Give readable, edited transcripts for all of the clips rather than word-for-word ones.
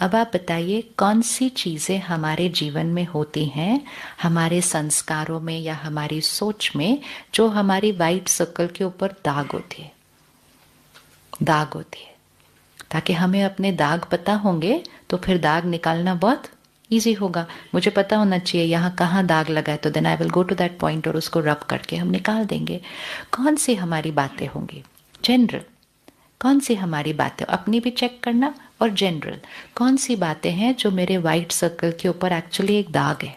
अब आप बताइए कौन सी चीज़ें हमारे जीवन में होती हैं, हमारे संस्कारों में या हमारी सोच में, जो हमारी वाइट सर्कल के ऊपर दाग होती है, दाग होती है। ताकि हमें अपने दाग पता होंगे तो फिर दाग निकालना बहुत ईजी होगा। मुझे पता होना चाहिए यहाँ कहाँ दाग लगा है, तो then I will go to that point और उसको रब करके हम निकाल देंगे। कौन सी हमारी बातें होंगी जनरल, कौन सी हमारी बातें अपनी भी चेक करना, और जनरल कौन सी बातें हैं जो मेरे वाइट सर्कल के ऊपर एक्चुअली एक दाग है।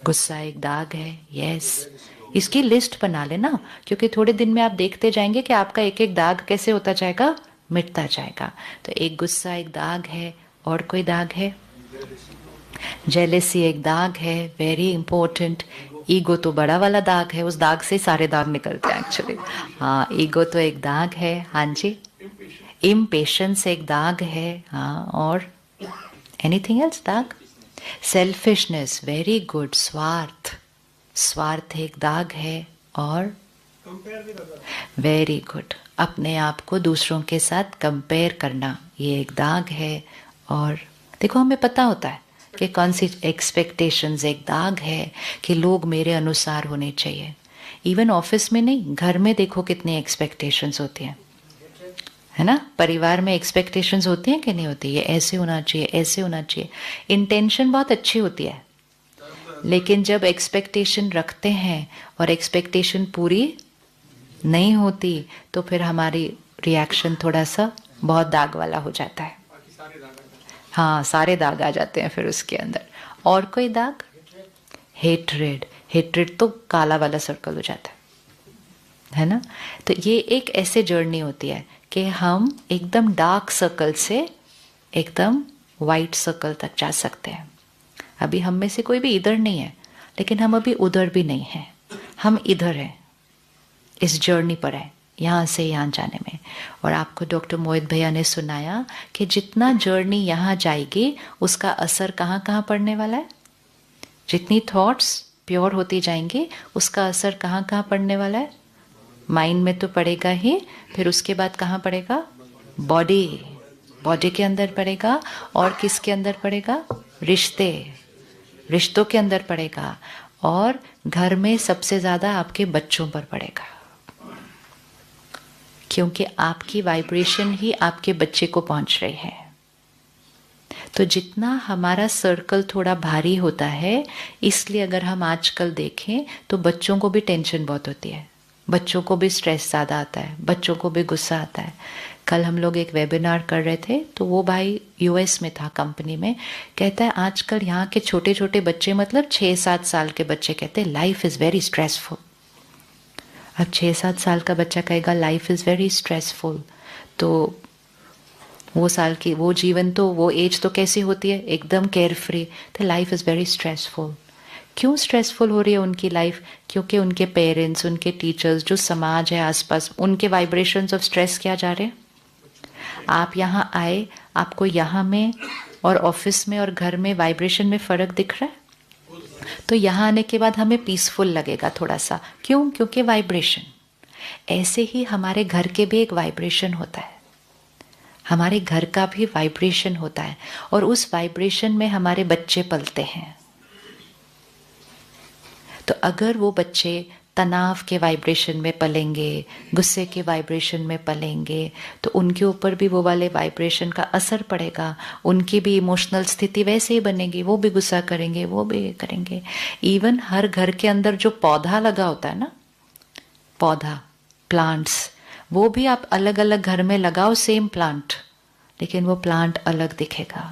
गुस्सा एक दाग है, यस। इसकी लिस्ट बना लेना, क्योंकि थोड़े दिन में आप देखते जाएंगे कि आपका एक एक दाग कैसे होता जाएगा, मिटता जाएगा। तो एक गुस्सा एक दाग है, और कोई दाग है, जेलेसी एक दाग है, वेरी इंपॉर्टेंट। ईगो तो बड़ा वाला दाग है, उस दाग से सारे दाग निकलते हैं एक्चुअली। हाँ, ईगो तो एक दाग है, हाँ जी। इम्पेशेंस एक दाग है, हाँ। और एनीथिंग एल्स दाग? Selfishness, very good. स्वार्थ, स्वार्थ एक दाग है। और वेरी गुड, अपने आप को दूसरों के साथ कंपेयर करना, ये एक दाग है। और देखो, हमें पता होता है कि कौन सी एक्सपेक्टेशंस एक दाग है, कि लोग मेरे अनुसार होने चाहिए। इवन ऑफिस में नहीं, घर में देखो कितनी एक्सपेक्टेशंस होती हैं, है ना। परिवार में एक्सपेक्टेशंस होती हैं कि नहीं होती? ये ऐसे होना चाहिए, ऐसे होना चाहिए। इंटेंशन बहुत अच्छी होती है, लेकिन जब एक्सपेक्टेशन रखते हैं और एक्सपेक्टेशन पूरी नहीं होती, तो फिर हमारी रिएक्शन थोड़ा सा बहुत दाग वाला हो जाता है। हाँ, सारे दाग आ जाते हैं फिर उसके अंदर। और कोई दाग? हेट्रेड, हेट्रेड तो काला वाला सर्कल हो जाता है ना। तो ये एक ऐसे जर्नी होती है कि हम एकदम डार्क सर्कल से एकदम वाइट सर्कल तक जा सकते हैं। अभी हम में से कोई भी इधर नहीं है, लेकिन हम अभी उधर भी नहीं हैं, हम इधर हैं, इस जर्नी पर है, यहाँ से यहाँ जाने में। और आपको डॉक्टर मोहित भैया ने सुनाया कि जितना जर्नी यहाँ जाएगी, उसका असर कहाँ कहाँ पड़ने वाला है। जितनी थॉट्स प्योर होती जाएंगी, उसका असर कहाँ कहाँ पड़ने वाला है। माइंड में तो पड़ेगा ही, फिर उसके बाद कहाँ पड़ेगा? बॉडी, बॉडी के अंदर पड़ेगा। और किसके अंदर पड़ेगा? रिश्ते, रिश्तों के अंदर पड़ेगा। और घर में सबसे ज़्यादा आपके बच्चों पर पड़ेगा, क्योंकि आपकी वाइब्रेशन ही आपके बच्चे को पहुंच रही है। तो जितना हमारा सर्कल थोड़ा भारी होता है, इसलिए अगर हम आजकल देखें तो बच्चों को भी टेंशन बहुत होती है, बच्चों को भी स्ट्रेस ज़्यादा आता है, बच्चों को भी गुस्सा आता है। कल हम लोग एक वेबिनार कर रहे थे, तो वो भाई यूएस में था कंपनी में, कहता है आजकल यहाँ के छोटे छोटे बच्चे, मतलब 6-7 साल के बच्चे, कहते हैं लाइफ इज़ वेरी स्ट्रेसफुल। अब 6-7 साल का बच्चा कहेगा लाइफ इज़ वेरी स्ट्रेसफुल, तो वो साल की वो जीवन, तो वो एज तो कैसी होती है, एकदम केयर फ्री। तो लाइफ इज़ वेरी स्ट्रेसफुल। क्यों स्ट्रेसफुल हो रही है उनकी लाइफ? क्योंकि उनके पेरेंट्स, उनके टीचर्स, जो समाज है आसपास, उनके वाइब्रेशंस ऑफ स्ट्रेस क्या जा रहे हैं। आप यहाँ आए, आपको यहाँ में और ऑफिस में और घर में वाइब्रेशन में फ़र्क दिख रहा है? तो यहाँ आने के बाद हमें पीसफुल लगेगा थोड़ा सा। क्यों? क्योंकि वाइब्रेशन। ऐसे ही हमारे घर के भी एक वाइब्रेशन होता है, हमारे घर का भी वाइब्रेशन होता है, और उस वाइब्रेशन में हमारे बच्चे पलते हैं। तो अगर वो बच्चे तनाव के वाइब्रेशन में पलेंगे, गुस्से के वाइब्रेशन में पलेंगे, तो उनके ऊपर भी वो वाले वाइब्रेशन का असर पड़ेगा। उनकी भी इमोशनल स्थिति वैसे ही बनेगी, वो भी गुस्सा करेंगे, वो भी करेंगे। इवन हर घर के अंदर जो पौधा लगा होता है ना, पौधा, प्लांट्स, वो भी आप अलग अलग घर में लगाओ सेम प्लांट, लेकिन वो प्लांट अलग दिखेगा,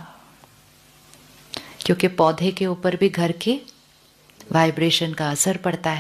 क्योंकि पौधे के ऊपर भी घर के वाइब्रेशन का असर पड़ता है।